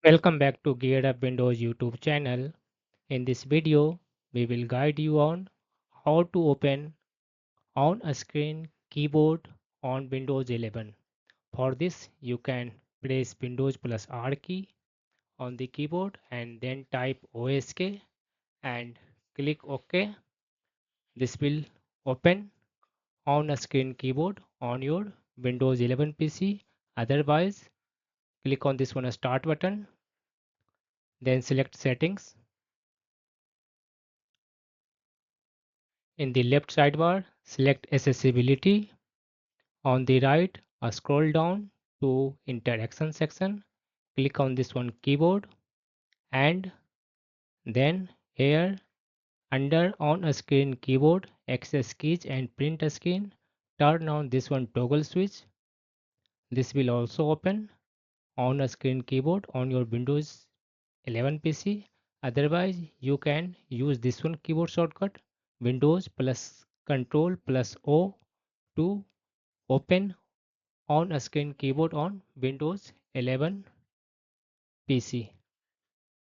Welcome back to Geared Up Windows YouTube channel. In this video, we will guide you on how to open on a screen keyboard on Windows 11. For this, you can press Windows plus R key on the keyboard and then type OSK and click OK. This will open on a screen keyboard on your Windows 11 PC. Otherwise, click on this one Start button, then select Settings. In the left sidebar, select Accessibility. On the right, scroll down to Interaction section. Click on this one Keyboard and then here under On a Screen Keyboard, Access Keys and Print a Screen, turn on this one Toggle switch. This will also open on a screen keyboard on your Windows 11 PC. Otherwise, you can use this one keyboard shortcut Windows plus Control plus O to open on a screen keyboard on Windows 11 PC.